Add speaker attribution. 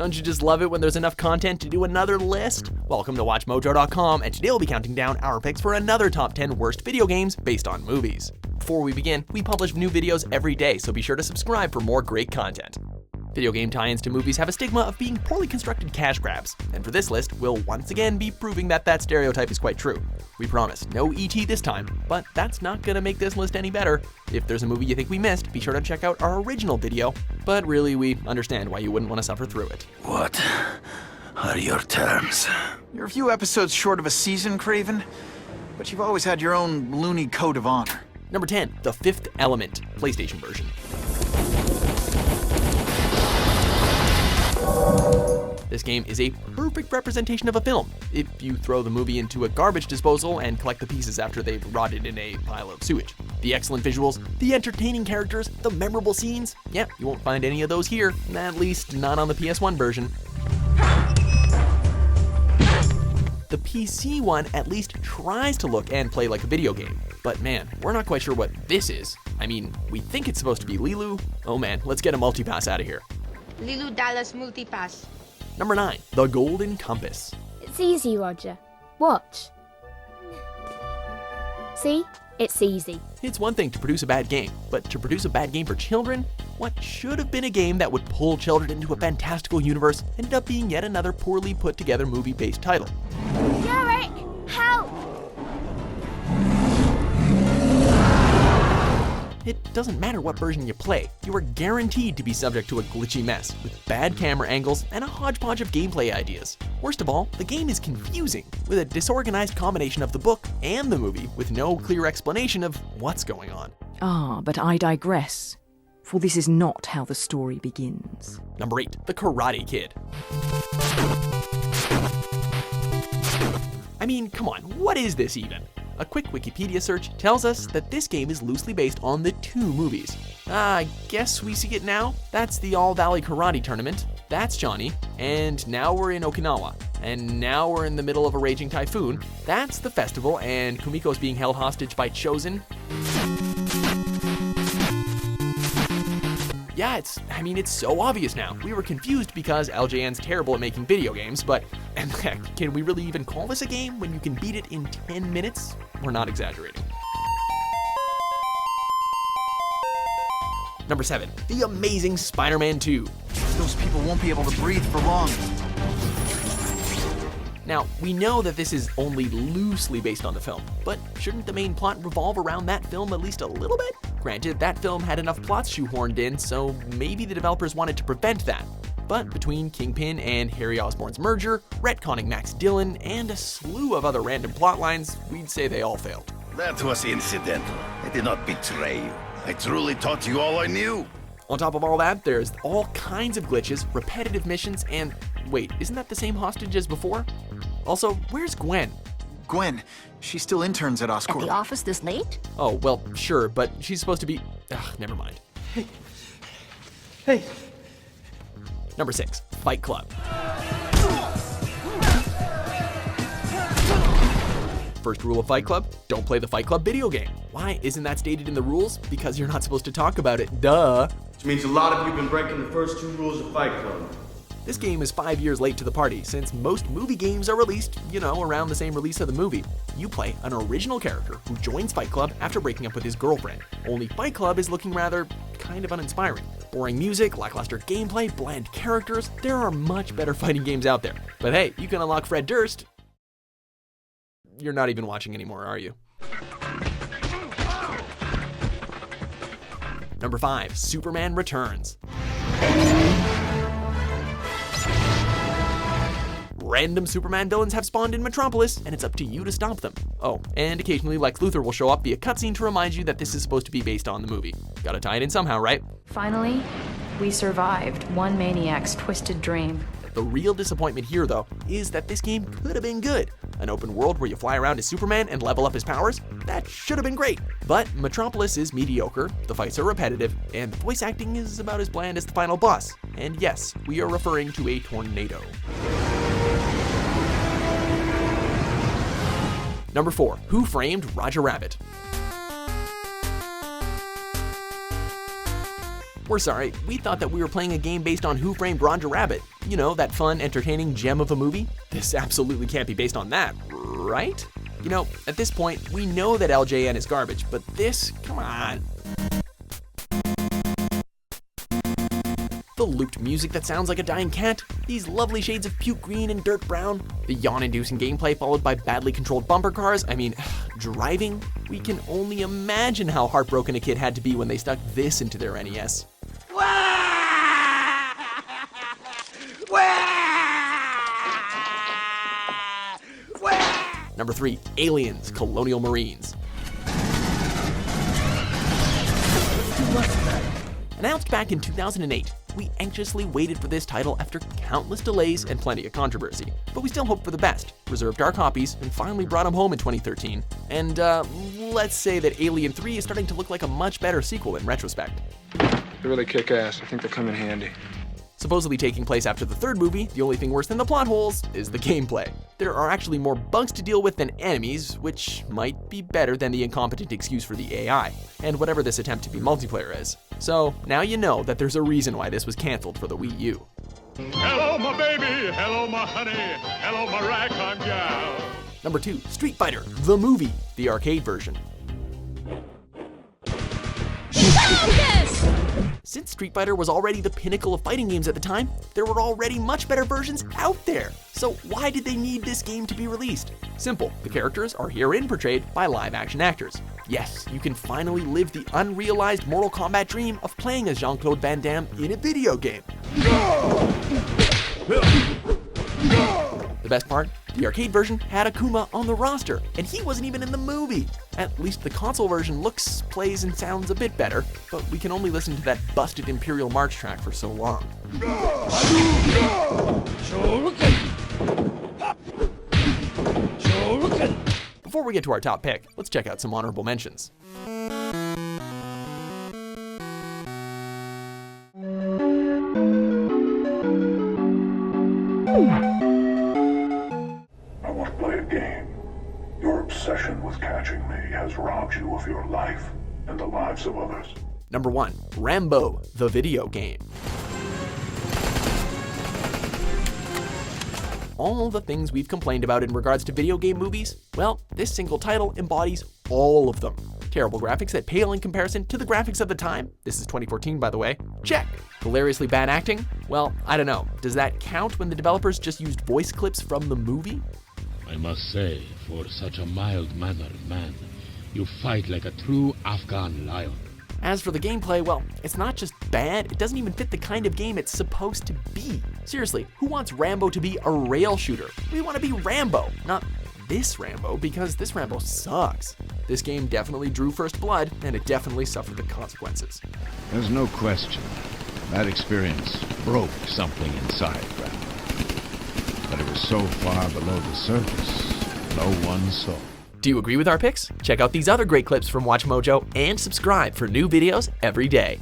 Speaker 1: Don't you just love it when there's enough content to do another list? Welcome to WatchMojo.com, and today we'll be counting down our picks for another top 10 worst video games based on movies. Before we begin, we publish new videos every day, so be sure to subscribe for more great content. Video game tie-ins to movies have a stigma of being poorly constructed cash grabs, and for this list, we'll once again be proving that that stereotype is quite true. We promise, no E.T. this time, but that's not gonna make this list any better. If there's a movie you think we missed, be sure to check out our original video, but really, we understand why you wouldn't want to suffer through it.
Speaker 2: What are your terms?
Speaker 3: You're a few episodes short of a season, Craven, but you've always had your own loony code of honor.
Speaker 1: Number 10, The Fifth Element, PlayStation version. This game is a perfect representation of a film, if you throw the movie into a garbage disposal and collect the pieces after they've rotted in a pile of sewage. The excellent visuals, the entertaining characters, the memorable scenes, yeah, you won't find any of those here, at least not on the PS1 version. The PC one at least tries to look and play like a video game, but man, we're not quite sure what this is. I mean, we think it's supposed to be Lilu. Oh man, let's get a multipass out of here.
Speaker 4: Lilu Dallas Multipass.
Speaker 1: Number 9, The Golden Compass.
Speaker 5: It's easy, Roger. Watch. See? It's easy.
Speaker 1: It's one thing to produce a bad game, but to produce a bad game for children? What should have been a game that would pull children into a fantastical universe ended up being yet another poorly put together movie-based title.
Speaker 5: Garrett, help!
Speaker 1: It doesn't matter what version you play, you are guaranteed to be subject to a glitchy mess, with bad camera angles and a hodgepodge of gameplay ideas. Worst of all, the game is confusing, with a disorganized combination of the book and the movie, with no clear explanation of what's going on.
Speaker 6: But I digress, for this is not how the story begins.
Speaker 1: Number 8, The Karate Kid. I mean, come on, what is this even? A quick Wikipedia search tells us that this game is loosely based on the 2 movies. I guess we see it now? That's the All Valley Karate Tournament, that's Johnny, and now we're in Okinawa, and now we're in the middle of a raging typhoon, that's the festival, and Kumiko's being held hostage by Chosen. Yeah, it's so obvious now. We were confused because LJN's terrible at making video games, but heck, can we really even call this a game when you can beat it in 10 minutes? We're not exaggerating. Number 7, The Amazing SpiderMan 2.
Speaker 3: Those people won't be able to breathe for long.
Speaker 1: Now, we know that this is only loosely based on the film, but shouldn't the main plot revolve around that film at least a little bit? Granted, that film had enough plots shoehorned in, so maybe the developers wanted to prevent that. But between Kingpin and Harry Osborn's merger, retconning Max Dillon, and a slew of other random plotlines, we'd say they all failed.
Speaker 2: That was incidental. I did not betray you. I truly taught you all I knew.
Speaker 1: On top of all that, there's all kinds of glitches, repetitive missions, and wait, isn't that the same hostage as before? Also, where's Gwen?
Speaker 3: Gwen, she still interns at Oscorp.
Speaker 7: At the office this late?
Speaker 1: Oh, well, sure, but she's supposed to be... never mind.
Speaker 8: Hey.
Speaker 1: Number 6, Fight Club. First rule of Fight Club, don't play the Fight Club video game. Why isn't that stated in the rules? Because you're not supposed to talk about it, duh.
Speaker 8: Which means a lot of you have been breaking the first 2 rules of Fight Club.
Speaker 1: This game is 5 years late to the party, since most movie games are released, around the same release of the movie. You play an original character who joins Fight Club after breaking up with his girlfriend. Only Fight Club is looking rather kind of uninspiring. Boring music, lackluster gameplay, bland characters, there are much better fighting games out there. But hey, you can unlock Fred Durst. You're not even watching anymore, are you? Number 5, Superman Returns. Random Superman villains have spawned in Metropolis, and it's up to you to stop them. Oh, and occasionally Lex Luthor will show up via cutscene to remind you that this is supposed to be based on the movie. Gotta tie it in somehow, right?
Speaker 9: Finally, we survived one maniac's twisted dream.
Speaker 1: The real disappointment here, though, is that this game could have been good. An open world where you fly around as Superman and level up his powers? That should have been great. But Metropolis is mediocre, the fights are repetitive, and the voice acting is about as bland as the final boss. And yes, we are referring to a tornado. Number 4, Who Framed Roger Rabbit? We're sorry, we thought that we were playing a game based on Who Framed Roger Rabbit. You know, that fun, entertaining gem of a movie? This absolutely can't be based on that, right? You know, at this point, we know that LJN is garbage, but this, come on. The looped music that sounds like a dying cat, these lovely shades of puke green and dirt brown, the yawn-inducing gameplay followed by badly controlled bumper cars, I mean, driving? We can only imagine how heartbroken a kid had to be when they stuck this into their NES. Number 3, Aliens, Colonial Marines. Announced back in 2008, we anxiously waited for this title after countless delays and plenty of controversy. But we still hoped for the best, reserved our copies, and finally brought them home in 2013. And let's say that Alien 3 is starting to look like a much better sequel in retrospect.
Speaker 7: They really kick ass. I think they'll come in handy.
Speaker 1: Supposedly taking place after the third movie, the only thing worse than the plot holes is the gameplay. There are actually more bugs to deal with than enemies, which might be better than the incompetent excuse for the AI, and whatever this attempt to be multiplayer is. So now you know that there's a reason why this was cancelled for the Wii U.
Speaker 10: Hello, my baby. Hello, my honey. Hello, my ragtime gal.
Speaker 1: Number 2, Street Fighter, the movie, the arcade version. Since Street Fighter was already the pinnacle of fighting games at the time, there were already much better versions out there. So why did they need this game to be released? Simple, the characters are herein portrayed by live-action actors. Yes, you can finally live the unrealized Mortal Kombat dream of playing as Jean-Claude Van Damme in a video game. The best part? The arcade version had Akuma on the roster, and he wasn't even in the movie. At least the console version looks, plays, and sounds a bit better, but we can only listen to that busted Imperial March track for so long. Before we get to our top pick, let's check out some honorable mentions.
Speaker 11: I want to play a game. Your obsession with catching me has robbed you of your life and the lives of others.
Speaker 1: Number 1, Rambo, the video game. All the things we've complained about in regards to video game movies, well, this single title embodies all of them. Terrible graphics that pale in comparison to the graphics of the time. This is 2014, by the way. Check. Hilariously bad acting? Well, I don't know. Does that count when the developers just used voice clips from the movie?
Speaker 12: I must say, for such a mild-mannered man, you fight like a true Afghan lion.
Speaker 1: As for the gameplay, well, it's not just bad, it doesn't even fit the kind of game it's supposed to be. Seriously, who wants Rambo to be a rail shooter? We want to be Rambo, not this Rambo, because this Rambo sucks. This game definitely drew first blood, and it definitely suffered the consequences.
Speaker 13: There's no question. That experience broke something inside Rambo. But it was so far below the surface, no one saw.
Speaker 1: Do you agree with our picks? Check out these other great clips from WatchMojo and subscribe for new videos every day.